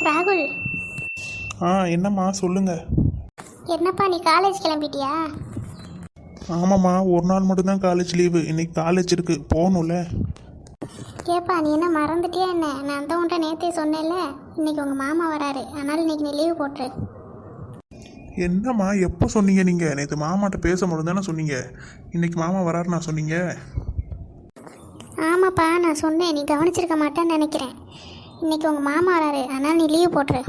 ராகுல், என்னம்மா சொல்லுங்க. என்னப்பா நீ காலேஜ் கிளம்பிட்டியா? ஆமாம்மா, ஒரு நாள் மட்டும்தான் காலேஜ் லீவு. இன்னைக்கு காலேஜ் இருக்கு, போகணும்ல. ஏப்பா நீ என்ன மறந்துட்டியா என்ன? நான் தான் உன்ட்ட நேற்றே சொன்னேன்ல, இன்னைக்கு உங்கள் மாமா வராரு, அதனால் இன்னைக்கு நீ லீவு போட்டுரு. என்னம்மா எப்போ சொன்னீங்க? நீங்கள் நேற்று மாமாட்ட பேச முடியும் தானே சொன்னீங்க. இன்னைக்கு மாமா வராரு நான் சொன்னீங்க. ஆமாப்பா நான் சொன்னேன், நீ கவனிச்சிருக்க மாட்டேன்னு நினைக்கிறேன். இன்னைக்கு உங்கள் மாமா வராரு, அதனால் நீ லீவு போட்டுரு.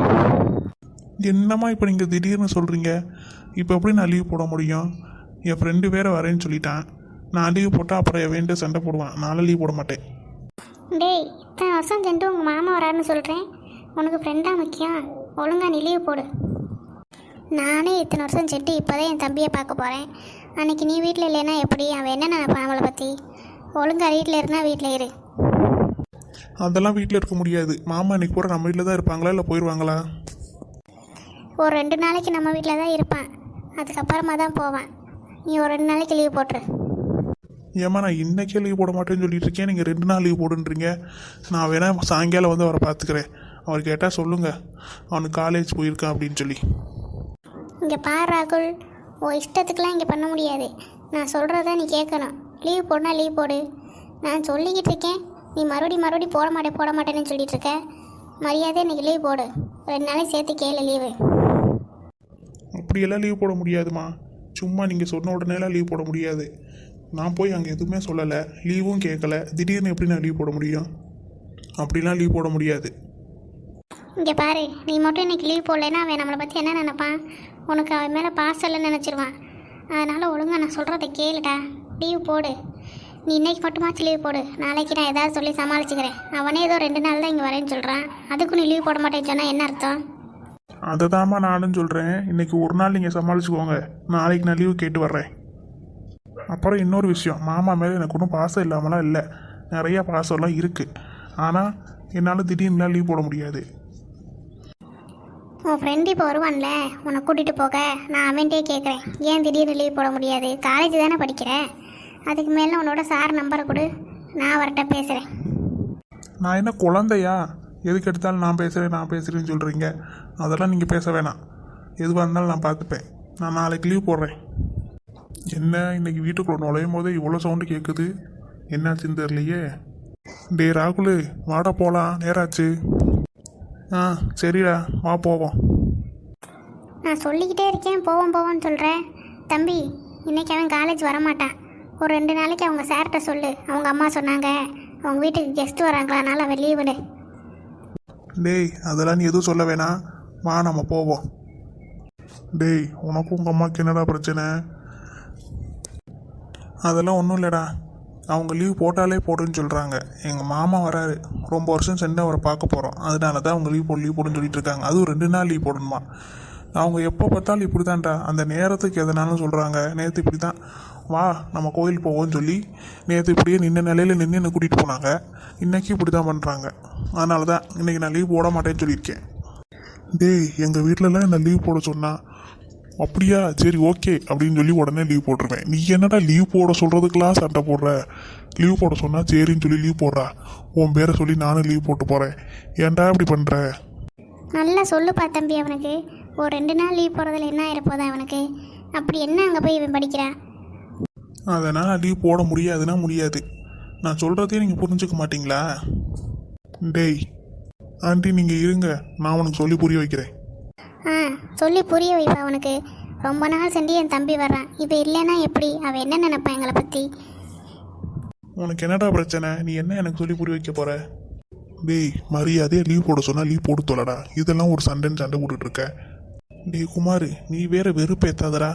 என்னம்மா இப்போ நீங்கள் திடீர்னு சொல்கிறீங்க? இப்போ எப்படி நான் லீவ் போட முடியும்? என் ஃப்ரெண்டு வேறு வரேன்னு சொல்லிட்டான். நான் லீவ் போட்டால் அப்புறம் என் வேண்டு சண்டை போடுவான். நானும் லீவ் போட மாட்டேன். டேய், இத்தனை வருஷம் சென்று உங்கள் மாமா வராருன்னு சொல்கிறேன், உனக்கு ஃப்ரெண்டாக முக்கியம். ஒழுங்கா நீ லீவு போடு. நானே இத்தனை வருஷம் சென்று இப்போ தான் என் தம்பியை பார்க்க போகிறேன். அன்றைக்கி நீ வீட்டில் இல்லைன்னா எப்படி? அவன் என்ன நினைப்பான் அவளை பற்றி? ஒழுங்கா வீட்டில் இருந்தால் வீட்டில் இரு. அதெல்லாம் வீட்டில் இருக்க முடியாது. மாமா இன்னைக்கு பூரா நம்ம வீட்டில் தான் இருப்பாங்களா இல்லை போயிடுவாங்களா? ஒரு 2 நாளைக்கு நம்ம வீட்டில் தான் இருப்பான், அதுக்கப்புறமா தான் போவான். நீ ஒரு 2 நாளைக்கு லீவ் போட்டுரு. ஏம்மா நான் இன்றைக்கே லீவ் போட மாட்டேன்னு சொல்லிட்டு இருக்கேன், நீங்கள் 2 நாள் லீவ் போடுன்றீங்க. நான் வேணா சாயங்காலம் வந்து அவரை பார்த்துக்கிறேன். அவர் கேட்டால் சொல்லுங்கள் அவனுக்கு காலேஜ் போயிருக்கான் அப்படின்னு சொல்லி. இங்கே பாரு ராகுல், உன் இஷ்டத்துக்கெலாம் இங்கே பண்ண முடியாது. நான் சொல்கிறத நீ கேட்கணும். லீவ் போடனா லீவ் போடு. நான் சொல்லிக்கிட்டு இருக்கேன், நீ மறுபடியும் போட மாட்டேன்னு சொல்லிட்டு இருக்க. மரியாதை இன்னைக்கு லீவ் போடு. 2 நாளைக்கு சேர்த்து கேளு லீவு. அப்படியெல்லாம் லீவ் போட முடியாதுமா. சும்மா நீங்கள் சொன்ன உடனேலாம் லீவ் போட முடியாது. நான் போய் அங்கே எதுவுமே சொல்லலை, லீவும் கேட்கல. திடீர்னு எப்படி நான் லீவ் போட முடியும்? அப்படிலாம் லீவ் போட முடியாது. இங்கே பாரு, நீ மட்டும் இன்னைக்கு லீவ் போடலைன்னா அவன் நம்மளை பற்றி என்ன நினைப்பான்? உனக்கு அவன் மேலே பாசம் இல்லைன்னு நினச்சிருவான். அதனால் ஒழுங்கா நான் சொல்கிறத கேளுடா, லீவ் போடு. நீ இன்னைக்கு மட்டுமாச்சு லீவ் போடு. நாளைக்கு நான் ஏதாவது சொல்லி சமாளிச்சுக்கிறேன். அவனே ஏதோ 2 நாள் தான் இங்கே வரேன்னு சொல்கிறான், அதுக்கும் நீ லீவ் போட மாட்டேன்னு சொன்னால் என்ன அர்த்தம்? அதை தாம்மா நானும் சொல்கிறேன். இன்றைக்கி ஒரு நாள் நீங்கள் சமாளிச்சுக்கோங்க, நாளைக்கு நான் லீவு கேட்டு வர்றேன். அப்புறம் இன்னொரு விஷயம், மாமா மேலே எனக்கு ஒன்றும் பாசம் இல்லாமலாம் இல்லை, நிறையா பாசம்லாம் இருக்குது. ஆனால் என்னால் திடீர்னுலாம் லீவ் போட முடியாது. உன் ஃப்ரெண்டு இப்போ வருவான்ல, உன்னை கூட்டிகிட்டு போக. நான் அவன்கிட்டே கேட்குறேன், ஏன் திடீர்னு லீவ் போட முடியாது? காலேஜ் தானே படிக்கிற. அதுக்கு மேலே உன்னோட சார் நம்பரை கொடு, நான் அவர்கிட்ட பேசுகிறேன். நான் என்ன குழந்தையா? எதுக்கு எடுத்தாலும் நான் பேசுகிறேன்னு சொல்கிறீங்க. அதெல்லாம் நீங்கள் பேச வேணாம். எதுவாக இருந்தாலும் நான் பார்த்துப்பேன். நான் நாளைக்கு லீவ் போடுறேன். என்ன இன்னைக்கு வீட்டுக்குள்ள நுழையும் போதே இவ்வளோ சவுண்டு கேட்குது, என்னாச்சுன்னு தெரியலையே. டே ராகுல், வாடா போகலாம், நேராச்சு. சரிடா, வா போவோம். நான் சொல்லிக்கிட்டே இருக்கேன் போவோன்னு சொல்கிறேன். தம்பி, இன்றைக்கி அவன் காலேஜ் வரமாட்டான். ஒரு 2 நாளைக்கு அவங்க சார்கிட்ட சொல்லு, அவங்க அம்மா சொன்னாங்க அவங்க வீட்டுக்கு கெஸ்ட் வராங்களா, அதனால் அவன் லீவ் விடு. டேய், அதெல்லாம் நீ எதுவும் சொல்ல வேணாம், வா நம்ம போவோம். டேய், உனக்கும் உங்கள் அம்மாவுக்கு என்னடா பிரச்சனை? அதெல்லாம் ஒன்றும் இல்லைடா, அவங்க லீவ் போட்டாலே போடுன்னு சொல்கிறாங்க. எங்கள் மாமா வராரு, ரொம்ப வருஷம் சென்று அவரை பார்க்க போகிறோம், அதனால தான் அவங்க லீவ் போடுன்னு சொல்லிட்டு இருக்காங்க. அதுவும் 2 நாள் லீவ் போடணுமா? அவங்க எப்போ பார்த்தாலும் இப்படி தான்டா, அந்த நேரத்துக்கு எதனாலும் சொல்கிறாங்க. நேற்று இப்படி தான், வா நம்ம கோயில் போவோம்னு சொல்லி நேற்று இப்படியே நின்ன நிலையில் நின்று என்னை கூட்டிகிட்டு போனாங்க. இன்றைக்கி இப்படி தான் பண்ணுறாங்க. அதனால தான் இன்றைக்கி நான் லீவ் போட மாட்டேன்னு சொல்லியிருக்கேன். டேய், எங்கள் வீட்டிலலாம் என்ன லீவ் போட சொன்னா, அப்படியா சரி ஓகே அப்படின்னு சொல்லி உடனே லீவ் போட்டுருவேன். நீ என்னடா லீவ் போட சொல்கிறதுக்கெலாம் சண்டை போடுற? லீவ் போட சொன்னால் சரின்னு சொல்லி லீவ் போடுறா. உன் பேரை சொல்லி நானும் லீவ் போட்டு போகிறேன். ஏன்டா இப்படி பண்ணுற? நல்லா சொல்லுப்பா தம்பி, அவனுக்கு ஒரு 2 நாள் லீவ் போகிறதுல என்ன ஆயிரப்போதா அவனுக்கு? அப்படி என்ன அங்கே போய் இவன் படிக்கிறான்? அதனால் லீவ் போட முடியாதுன்னா முடியாது. நான் சொல்கிறதே நீங்கள் புரிஞ்சுக்க மாட்டிங்களா? டேய் ஆண்டி, நீங்கள் இருங்க, நான் உனக்கு சொல்லி புரிய வைக்கிறேன். சொல்லி புரிய வைப்பா அவனுக்கு. ரொம்ப நாள் சென்று என் தம்பி வர்றான், இப்போ இல்லைன்னா எப்படி? அவன் என்ன நினைப்பான் எங்களை பற்றி? உனக்கு என்னடா பிரச்சனை? நீ என்ன எனக்கு சொல்லி புரிய வைக்க போகிற? டேய், மரியாதையாக லீவ் போட சொன்னால் லீவ் போட்டு தொலைடா. இதெல்லாம் ஒரு சண்டை போட்டுட்ருக்க. டேய் குமார், நீ வேறு வெறுப்பேத்தாதடா.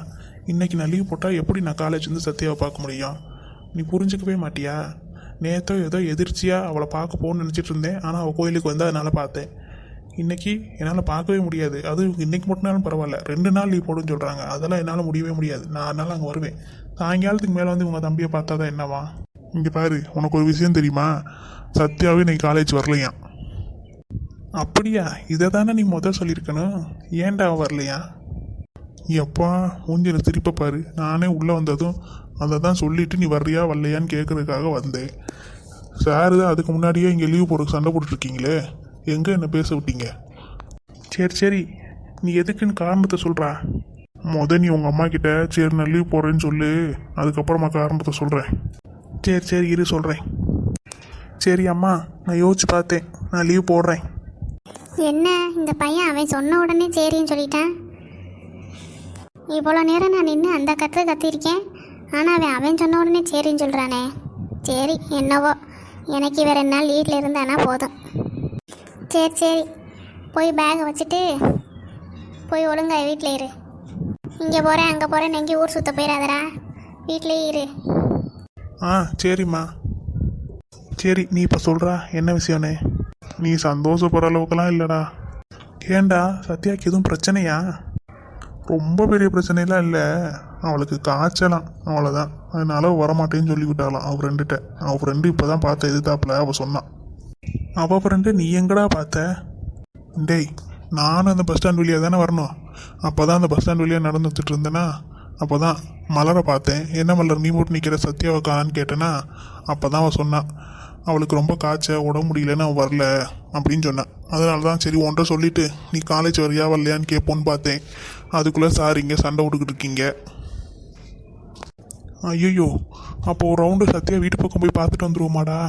இன்றைக்கி நான் லீவ் போட்டால் எப்படி நான் காலேஜ்லேருந்து சத்யாவை பார்க்க முடியும்? நீ புரிஞ்சுக்கவே மாட்டியா? நேற்றோ ஏதோ எதிர்ச்சியாக அவளை பார்க்க போகணும்னு நினச்சிட்டு இருந்தேன், ஆனால் அவள் கோயிலுக்கு வந்து அதனால் பார்த்தேன். இன்றைக்கி என்னால் பார்க்கவே முடியாது. அது இன்றைக்கி மட்டும்னாலும் பரவாயில்ல, 2 நாள் லீவ் போடுன்னு சொல்கிறாங்க. அதெல்லாம் என்னால் முடியவே முடியாது. நான் அதனால் அங்கே வருவேன். சாயங்காலத்துக்கு மேலே வந்து உங்கள் தம்பியை பார்த்தா தான் என்னவா? இங்கே பாரு, உனக்கு ஒரு விஷயம் தெரியுமா? சத்யாவே இன்னைக்கு காலேஜ் வரலையா? அப்படியா? இதை தானே நீ முதல் சொல்லியிருக்கணும். ஏன்டா வரலையா? எப்பா மூஞ்சில திருப்ப பாரு. நானே உள்ளே வந்ததும் அதை தான் சொல்லிவிட்டு நீ வர்றியா வரலையான்னு கேட்குறதுக்காக வந்தேன். சார் தான் அதுக்கு முன்னாடியே இங்கே லீவ் போட சண்டை போட்டுட்ருக்கீங்களே, எங்கே என்ன பேச விட்டீங்க? சரி சரி, நீ எதுக்குன்னு காரணத்தை சொல்கிறா. நீ உங்கள் அம்மா கிட்ட சரி நான் லீவ் போடுறேன்னு சொல்லு, அதுக்கப்புறமா காரணத்தை சொல்கிறேன். சரி சரி இரு சொல்கிறேன். சரி அம்மா, நான் யோசிச்சு பார்த்தேன், நான் லீவ் போடுறேன். என்ன இந்த பையன் அவன் சொன்ன உடனே சரின்னு சொல்லிட்டான். இவ்வளோ நேரம் நான் நின்று அந்த கத்திருக்கேன், ஆனால் அவன் சொன்ன உடனே சரின்னு சொல்கிறானே. சரி என்னவோ, எனக்கு இவன் 2 நாள் வீட்டில் இருந்தானா போதும். சரி சரி, போய் பேகை வச்சுட்டு போய் ஒழுங்கா வீட்டில் இரு. இங்கே போகிறேன் அங்கே போகிறேன் எங்கேயும் ஊர் சுற்ற போயிடாதடா, வீட்டிலே இரு. ஆ சரிம்மா. சரி நீ இப்போ சொல்கிறா என்ன விஷயம்னு. நீ சந்தோஷப்படுற அளவுக்குலாம் இல்லைடா. ஏண்டா சத்யாவுக்கு எதுவும் பிரச்சனையா? ரொம்ப பெரிய பிரச்சனைலாம் இல்லை, அவளுக்கு காய்ச்சலாம் அவ்வளோதான். அதனால வரமாட்டேன்னு சொல்லிவிட்டாலாம் அவள் ஃப்ரெண்டுகிட்ட. அவள் ஃப்ரெண்டு இப்போ தான் பார்த்த எதிர்த்தாப்புல அவள் சொன்னான். அவள் ஃப்ரெண்டு நீ எங்கடா பார்த்த? டேய், நானும் அந்த பஸ் ஸ்டாண்ட் வழியாக தானே வரணும். அப்போ தான் அந்த பஸ் ஸ்டாண்ட் வழியாக நடந்து வந்துட்டு இருந்தேன்னா அப்போ தான் மலரை பார்த்தேன். என்ன மலர் நீ மட்டும் நிற்கிற, சத்யாவை காணான்னு கேட்டேன்னா அப்போ தான் அவள் சொன்னான் அவளுக்கு ரொம்ப காய்ச்சல், உடம்பு முடியலன்னு அவள் வரல அப்படின்னு சொன்னான். அதனால தான் சரி ஒன்றை சொல்லிவிட்டு நீ காலேஜ் வரியா வரலையான்னு கேட்போன்னு பார்த்தேன். அதுக்குள்ளே சார் இங்கே சண்டை விட்டுக்கிட்டு இருக்கீங்க. ஐயோ, அப்போ ஒரு ரவுண்டு சத்யா வீட்டு பக்கம் போய் பார்த்துட்டு வந்துடுவோமாடா?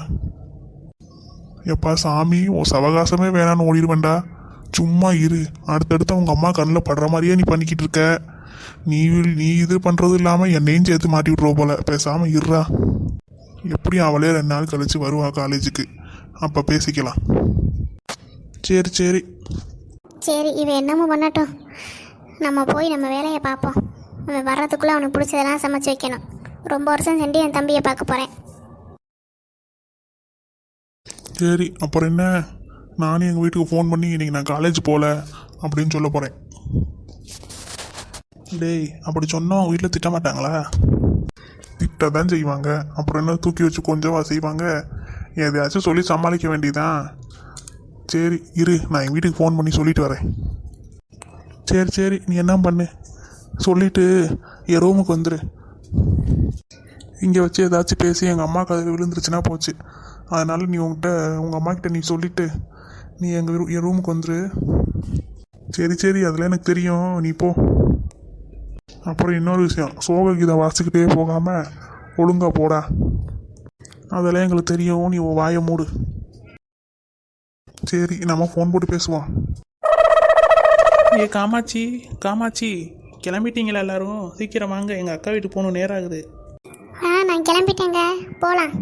எப்பா சாமி, உன் சவகாசமே வேணான்னு ஓடிடுவேண்டா. சும்மா இரு, அடுத்தடுத்து அவங்க அம்மா கண்ணில் படுற மாதிரியே நீ பண்ணிக்கிட்டு இருக்க. நீ இது பண்ணுறது இல்லாமல் என்னையும் சேர்த்து மாட்டி விட்ருவ போல. பேசாமல் இருறா. எப்படியும் அவளே 2 நாள் கழித்து வருவா காலேஜுக்கு, அப்போ பேசிக்கலாம். சரி சரி சரி, இவன் என்னமோ பண்ணட்டும், நம்ம போய் நம்ம வேலையை பார்ப்போம். அவன் வர்றதுக்குள்ளே அவனுக்கு பிடிச்சதெல்லாம் சமைச்சு வைக்கணும். ரொம்ப வருஷம் சென்று என் தம்பியை பார்க்க போகிறேன். சரி அப்புறம் என்ன, நானும் எங்கள் வீட்டுக்கு ஃபோன் பண்ணி இன்றைக்கி நான் காலேஜ் போகல அப்படின்னு சொல்ல போகிறேன். டேய், அப்படி சொன்னால் அவங்க வீட்டில் திட்ட மாட்டாங்களா? திட்ட தான் செய்வாங்க. அப்புறம் என்ன தூக்கி வச்சு கொஞ்சம் செய்வாங்க. எதையாச்சும் சொல்லி சமாளிக்க வேண்டியதான். சரி இரு, நான் என் வீட்டுக்கு ஃபோன் பண்ணி சொல்லிட்டு வரேன். சரி சரி, நீ என்ன பண்ணு, சொல்லிவிட்டு என் ரூமுக்கு வந்துடு. இங்கே வச்சு ஏதாச்சும் பேசி எங்கள் அம்மா கதையில் விழுந்துருச்சுன்னா போச்சு. அதனால் நீ உங்கள் அம்மா கிட்ட நீ சொல்லிவிட்டு நீ என் ரூமுக்கு வந்துடு. சரி சரி, அதெல்லாம் எனக்கு தெரியும், நீ போ. அப்புறம் இன்னொரு விஷயம், சோக கீதை வாசிக்கிட்டே போகாமல் ஒழுங்கா போடா. அதெல்லாம் எங்களுக்கு தெரியும், நீ வாயை மூடு. சரி நம்ம ஃபோன் போட்டு பேசுவோம். காமாட்சி காமாட்சி, கிளம்பிட்டீங்களா எல்லாரும்? சீக்கிரம் வாங்க, எங்கள் அக்கா வீட்டுக்கு போகணும், நேரம் ஆகுது. நான் கிளம்பிட்டேங்க, போகலாம்.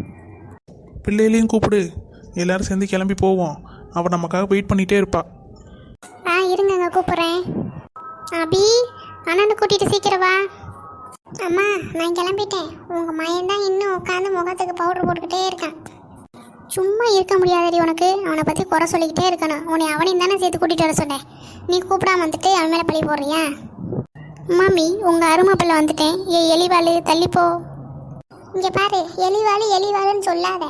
பிள்ளைகளையும் கூப்பிடு, எல்லாரும் சேர்ந்து கிளம்பி போவோம். அவள் நமக்காக வெயிட் பண்ணிகிட்டே இருப்பா. இருங்கங்க கூப்பிட்றேன். அபி, அண்ணனை கூட்டிகிட்டு சீக்கிரம் வா. அம்மா நான் கிளம்பிட்டேன். உங்கள் மயன் தான் இன்னும் உட்காந்து முகத்துக்கு பவுடர் போட்டுக்கிட்டே இருக்கான். சும்மா இருக்க முடியாதடி உனக்கு, அவனை பற்றி குறை சொல்லிக்கிட்டே இருக்கணும். உன்னை அவனையும் தானே சேர்த்து கூட்டிகிட்டு வர சொன்னேன். நீ கூப்பிடாம வந்துட்டு அவன் மேலே பழி போடுறியா? மாமி, உங்கள் அருமை பிள்ளை வந்துட்டேன். எலிவாளு தள்ளிப்போ. இங்கே பாரு, எலிவாளுன்னு சொல்லாத.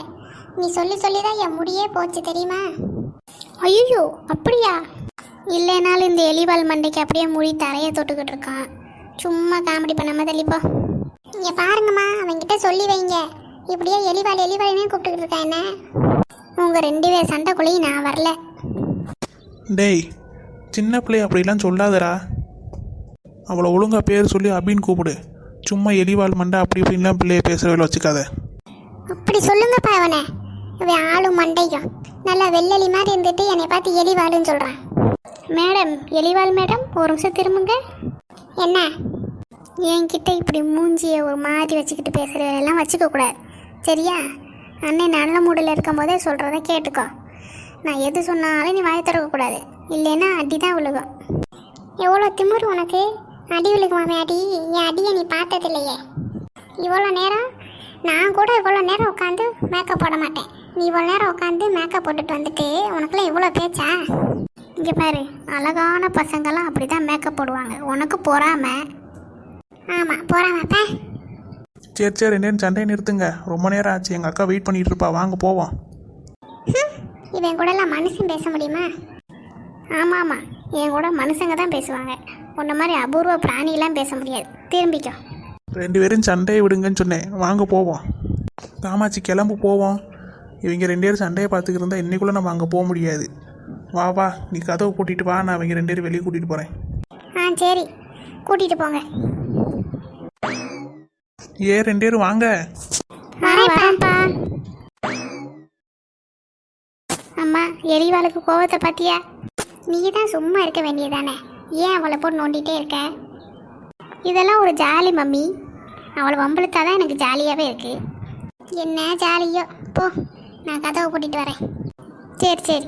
நீ சொல்லி தான் என் முடியே போச்சு தெரியுமா? ஐயோ அப்படியா? இல்லைனாலும் இந்த எலிவாள் மண்டைக்கு அப்படியே முடி தரையை தொட்டுக்கிட்டு இருக்கான். சும்மா காமெடி பண்ணாமல் தள்ளிப்போ. இங்கே பாருங்கம்மா, அவன்கிட்ட சொல்லி வைங்க, இப்படியே எலிவாளினே கூப்பிட்டுக்கிட்டு இருக்கேன். என்ன உங்கள் 2 பேர் சண்டைக்குள்ளேயும் நான் வரல. டேய், சின்ன பிள்ளைய அப்படிலாம் சொல்லாதடா. அவளை ஒழுங்கா பேர் சொல்லி அபின்னு கூப்பிடு. சும்மா எலிவாள் மண்டை அப்படி இப்படின்லாம் பிள்ளைய பேசுகிறவளை வச்சுக்காத. அப்படி சொல்லுங்கப்பா. அவனை அவன் ஆளும் மண்டையும் நல்லா வெள்ளலி மாதிரி இருந்துட்டு என்னை பார்த்து எலிவாளுன்னு சொல்கிறான். மேடம், எலிவாள் மேடம், ஒரு நிமிஷம் திரும்புங்க. என்ன, என்கிட்ட இப்படி மூஞ்சியை ஒரு மாதிரி வச்சுக்கிட்டு பேசுகிறதெல்லாம் வச்சுக்கக்கூடாது சரியா? அண்ணன் நல்ல மூடில் இருக்கும் போதே சொல்கிறத கேட்டுக்கோ. நான் எது சொன்னாலும் நீ வாயை திறக்கக்கூடாது, இல்லைன்னா அடி தான் விழுகும். எவ்வளோ திமிரு உனக்கு! அடி விழுகுமாமே அடி. என் அடியை நீ பார்த்ததில்லையே. இவ்வளோ நேரம் நான் கூட இவ்வளோ நேரம் உட்காந்து மேக்கப் போட மாட்டேன். நீ இவ்வளோ நேரம் உட்காந்து மேக்கப் போட்டுட்டு வந்துட்டு உனக்குலாம் இவ்வளோ பேச்சா? இங்கே பாரு, அழகான பசங்கள்லாம் அப்படி தான் மேக்கப் போடுவாங்க. உனக்கு பொறாம. ஆமாம் பொறாமப்பா. சரி சரி, என்னன்னு சண்டையை நிறுத்துங்க, ரொம்ப நேரம் ஆச்சு. எங்கள் அக்கா வெயிட் பண்ணிகிட்டு இருப்பா, வாங்க போவோம். இவன் கூடலாம் மனுஷன் பேச முடியுமா? ஆமாம், என் கூட மனுஷங்க தான் பேசுவாங்க. உன்ன மாதிரி அபூர்வ பிராணிலாம் பேச முடியாது. திரும்பிக்கோ. 2 பேரும் சண்டையை விடுங்கன்னு சொன்னேன், வாங்க போவோம். காமாட்சி கிளம்பு போவோம். இவங்க 2 பேரும் சண்டையை பார்த்துக்கிட்டு இருந்தால் இன்னைக்குள்ளே நம்ம அங்கே போக முடியாது. வா வா நீ கதவை பூட்டிட்டு வா, நான் அவங்க 2 பேரும் வெளியே கூட்டிகிட்டு போகிறேன். ஆ சரி, கூட்டிகிட்டு போங்க. ஏ 2 பேரும் வாங்க. வரேன்ப்பா. அம்மா, எரிவாளுக்கு கோவத்தை பார்த்தியா? நீ தான் சும்மா இருக்க வேண்டியதானே, ஏன் அவளை போட்டு நோண்டிகிட்டே இருக்க? இதெல்லாம் ஒரு ஜாலி மம்மி, அவளை வம்பளுத்தாதான் எனக்கு ஜாலியாகவே இருக்குது. என்ன ஜாலியோ, போ, நான் கதவை பூட்டிட்டு வரேன். சரி சரி.